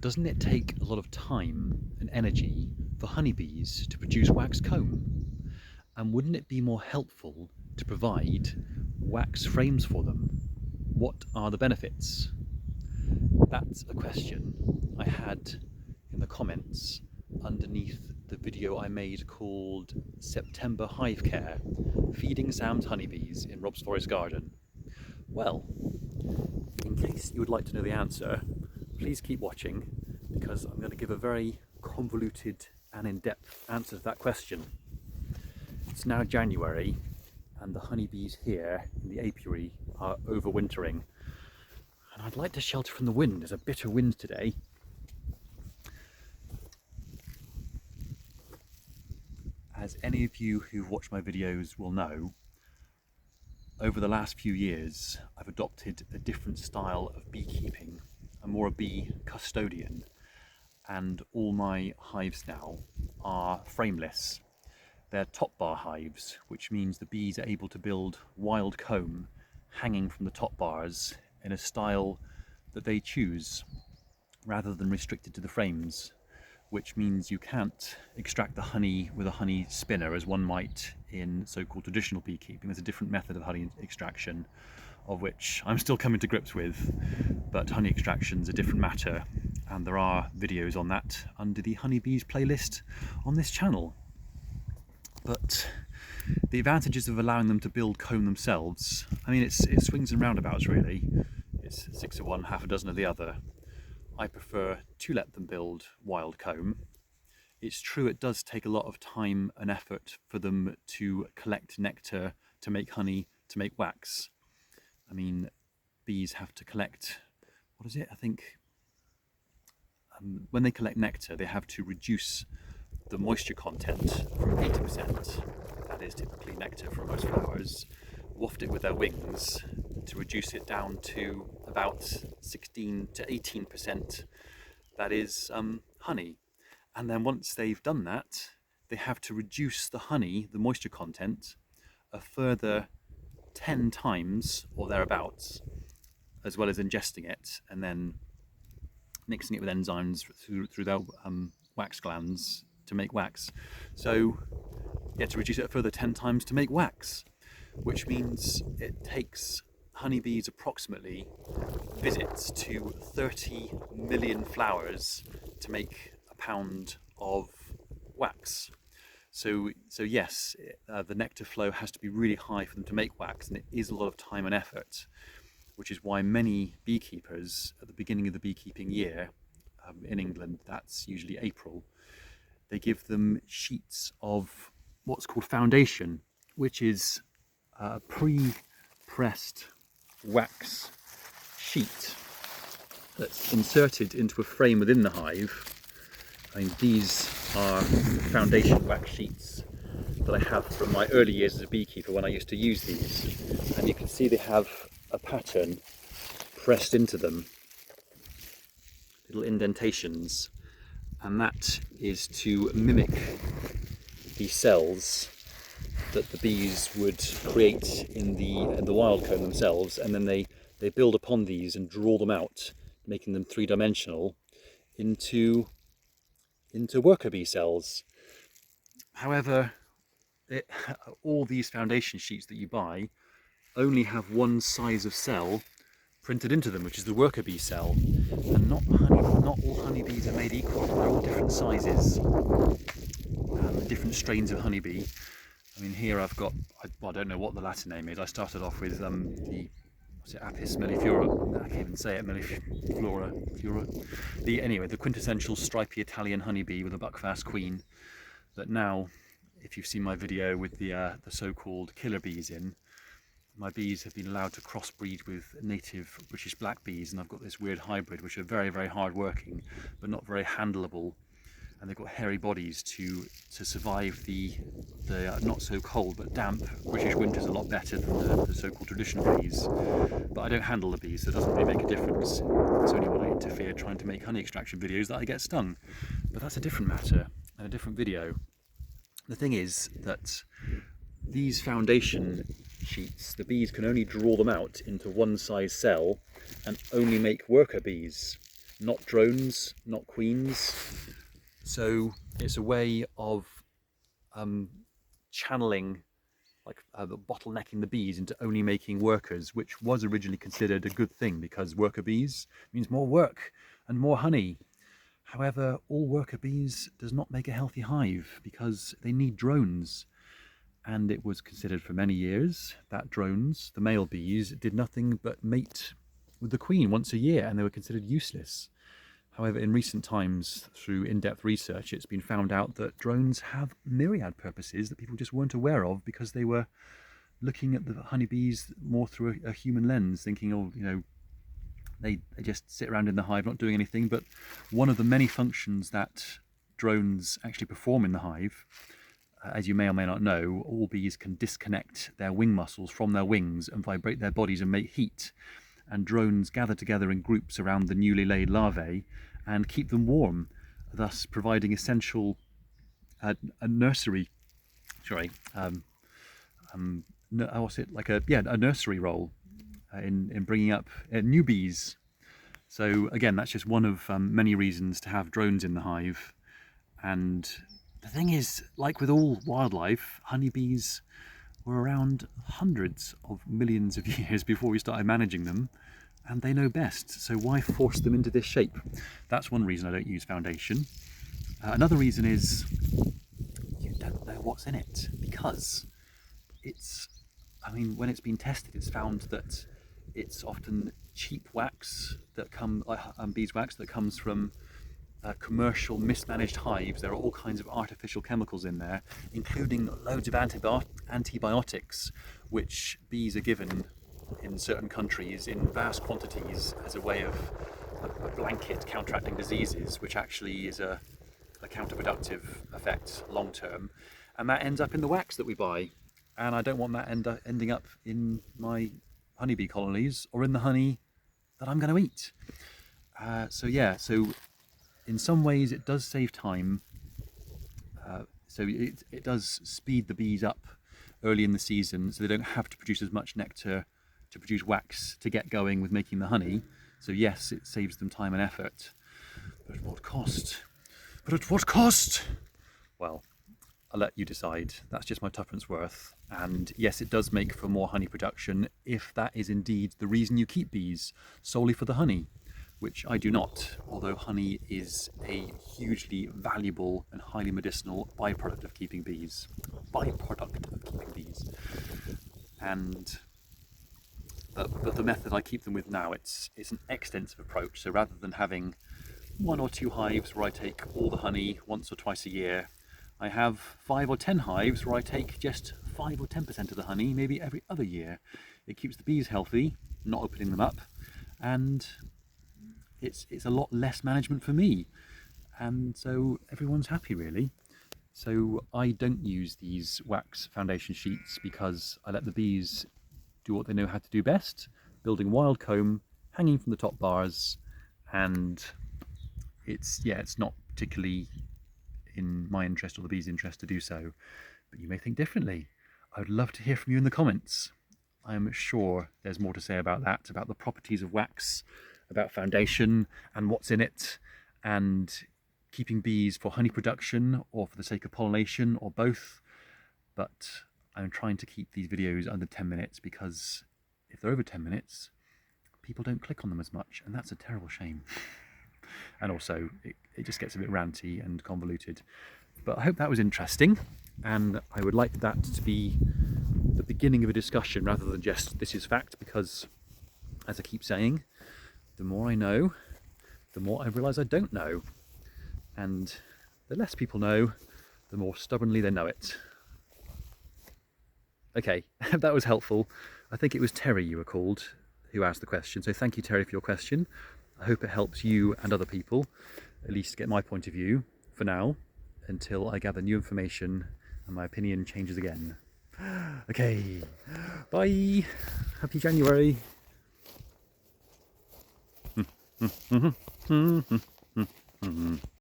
doesn't it take a lot of time and energy for honeybees to produce wax comb? And wouldn't it be more helpful to provide wax frames for them? What are the benefits? That's a question I had in the comments underneath the video I made called September Hive Care, Feeding Sam's Honeybees in Rob's Forest Garden. Well, in case you would like to know the answer, please keep watching, because I'm going to give a very convoluted and in-depth answer to that question. It's now January and the honeybees here in the apiary are overwintering, and I'd like to shelter from the wind. There's a bitter wind today. As any of you who've watched my videos will know, over the last few years I've adopted a different style of beekeeping. I'm more a bee custodian, and all my hives now are frameless. They're top bar hives, which means the bees are able to build wild comb hanging from the top bars in a style that they choose, rather than restricted to the frames, which means you can't extract the honey with a honey spinner as one might in so-called traditional beekeeping. There's a different method of honey extraction, of which I'm still coming to grips with, but honey extraction's a different matter, and there are videos on that under the honeybees playlist on this channel. But the advantages of allowing them to build comb themselves, I mean, it swings and roundabouts really. It's 6 of one, half a dozen of the other. I prefer to let them build wild comb. It's true it does take a lot of time and effort for them to collect nectar, to make honey, to make wax. I mean, bees have to collect, what is it? I think when they collect nectar, they have to reduce the moisture content from 80%, that is typically nectar from most flowers, waft it with their wings to reduce it down to about 16 to 18%, that is honey. And then once they've done that, they have to reduce the honey, the moisture content, a further 10 times or thereabouts, as well as ingesting it and then mixing it with enzymes through their wax glands to make wax. So yeah, to reduce it a further 10 times to make wax, which means it takes honeybees approximately visits to 30 million flowers to make a pound of wax. So yes, the nectar flow has to be really high for them to make wax, and it is a lot of time and effort, which is why many beekeepers at the beginning of the beekeeping year, in England that's usually April, they give them sheets of what's called foundation, which is a pre-pressed wax sheet that's inserted into a frame within the hive. I mean, these are foundation wax sheets that I have from my early years as a beekeeper when I used to use these, and you can see they have a pattern pressed into them, little indentations, and that is to mimic the cells that the bees would create in the wild comb themselves, and then they build upon these and draw them out, making them three-dimensional into worker bee cells. However, all these foundation sheets that you buy only have one size of cell printed into them, which is the worker bee cell, and not all honeybees are made equal. They're all different sizes, different strains of honeybee. I mean, here I've got, I don't know what the Latin name is. I started off with the, was it Apis melliflora? I can't even say it, melliflora. Anyway, the quintessential stripy Italian honeybee with a buckfast queen. But now, if you've seen my video with the so-called killer bees in, my bees have been allowed to crossbreed with native British black bees, and I've got this weird hybrid which are very, very hard working but not very handleable, and they've got hairy bodies to survive the not so cold but damp British winters a lot better than the so-called traditional bees. But I don't handle the bees, so it doesn't really make a difference. It's only when I interfere trying to make honey extraction videos that I get stung. But that's a different matter and a different video. The thing is that these foundation sheets, the bees can only draw them out into one size cell and only make worker bees. not drones, not queens. So it's a way of channeling, like bottlenecking the bees into only making workers, which was originally considered a good thing because worker bees means more work and more honey. However, all worker bees does not make a healthy hive because they need drones. And it was considered for many years that drones, the male bees, did nothing but mate with the queen once a year, and they were considered useless. However, in recent times, through in-depth research, it's been found out that drones have myriad purposes that people just weren't aware of because they were looking at the honeybees more through a human lens, thinking, oh, you know, they just sit around in the hive not doing anything. But one of the many functions that drones actually perform in the hive, as you may or may not know, all bees can disconnect their wing muscles from their wings and vibrate their bodies and make heat. And drones gather together in groups around the newly laid larvae and keep them warm, thus providing essential a nursery, what's it, like a nursery role in bringing up new bees. So again, that's just one of many reasons to have drones in the hive. And the thing is, like with all wildlife, honeybees were around hundreds of millions of years before we started managing them, and they know best, so why force them into this shape? That's one reason I don't use foundation. Another reason is you don't know what's in it, because it's, I mean, when it's been tested, it's found that it's often cheap wax that beeswax that comes from commercial mismanaged hives. There are all kinds of artificial chemicals in there, including loads of antibiotics, which bees are given in certain countries in vast quantities as a way of a blanket counteracting diseases, which actually is a counterproductive effect long term, and that ends up in the wax that we buy. And I don't want that ending up in my honeybee colonies or in the honey that I'm going to eat. So in some ways it does save time. So it does speed the bees up early in the season, so they don't have to produce as much nectar to produce wax to get going with making the honey. So yes, it saves them time and effort. But at what cost? But at what cost? Well, I'll let you decide. That's just my tuppence worth. And yes, it does make for more honey production if that is indeed the reason you keep bees, solely for the honey, which I do not, although honey is a hugely valuable and highly medicinal byproduct of keeping bees. And but the method I keep them with now, it's an extensive approach. So rather than having 1 or 2 hives where I take all the honey once or twice a year, I have 5 or 10 hives where I take just 5 or 10% of the honey, maybe every other year. It keeps the bees healthy, not opening them up, and it's a lot less management for me. And so everyone's happy, really. So I don't use these wax foundation sheets because I let the bees do what they know how to do best, building wild comb, hanging from the top bars, and it's not particularly in my interest or the bees' interest to do so. But you may think differently. I would love to hear from you in the comments. I'm sure there's more to say about that, about the properties of wax, about foundation and what's in it, and keeping bees for honey production or for the sake of pollination or both. But I'm trying to keep these videos under 10 minutes because if they're over 10 minutes, people don't click on them as much, and that's a terrible shame. And also it just gets a bit ranty and convoluted. But I hope that was interesting, and I would like that to be the beginning of a discussion rather than just this is fact, because as I keep saying, the more I know, the more I realise I don't know, and the less people know, the more stubbornly they know it. Okay, that was helpful. I think it was Terry you were called who asked the question, so thank you, Terry, for your question. I hope it helps you and other people at least get my point of view for now, until I gather new information and my opinion changes again. Okay, bye. Happy January.